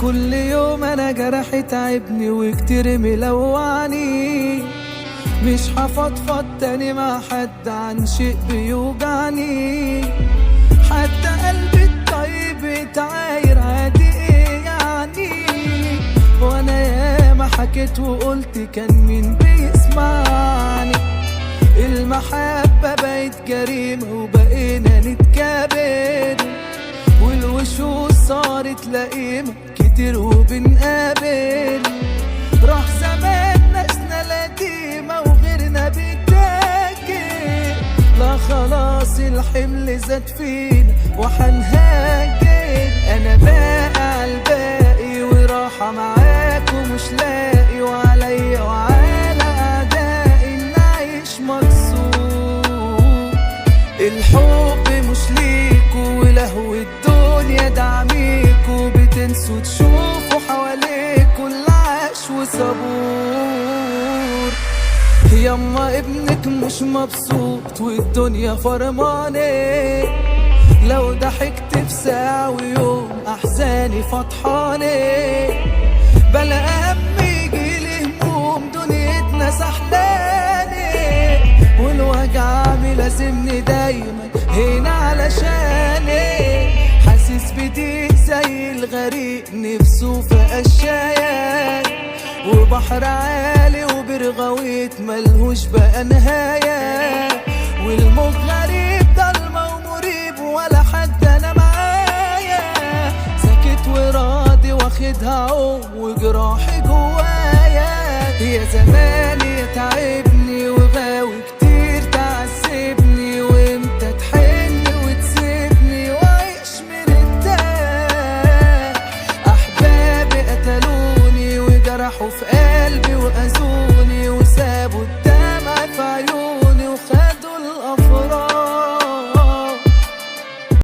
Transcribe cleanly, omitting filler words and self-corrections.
كل يوم انا جرحي تعبني وكتير ملوعني، مش هفضفض تاني مع حد عن شيء بيوجعني، حتى قلبي الطيب اتعاير عادي ايه يعني، وانا ياما حكيت وقلت كان مين بيسمعني، المحبة بقت جريمة وبقينا نتكابر، والوشوش صارت لئيمة كتير وبنقابل، راح زمان ناسنا القديمة وغيرنا بيتاكل، لا خلاص الحمل زاد فينا وحنهاجر، انا باقي عالباقي وراحة معاك ومش لاقي، وعليا وعلى اعدائي نعيش مكسور، الحب مش ليكوا ولهو الدنيا دعميكوا، بتنسوا تشوفوا حواليكوا العاش وصبور، يما ابنك مش مبسوط والدنيا فرماني، لو ضحكت في ساعة ويوم أحزاني فطحاني، بلا هم يجيلي هموم دنيتنا سحلاني، والوجع ملازمني دايما هنا علشاني، حاسس بديك زي الغريق نفسه في قشاية، وبحر عالي وبرغويت ملهوش بقى نهاية، والموج غريب ضلمة ومريب ولا حد انا معايا، ساكت وراضي واخدها عوم وجراحي جوايا، يا زماني يا تعبني وغاوي كتير تعذبني، وامتى تحن وتسيبني واعيش مرتاح، احبابي قتلوني وجرحوا في قلبي واذوني،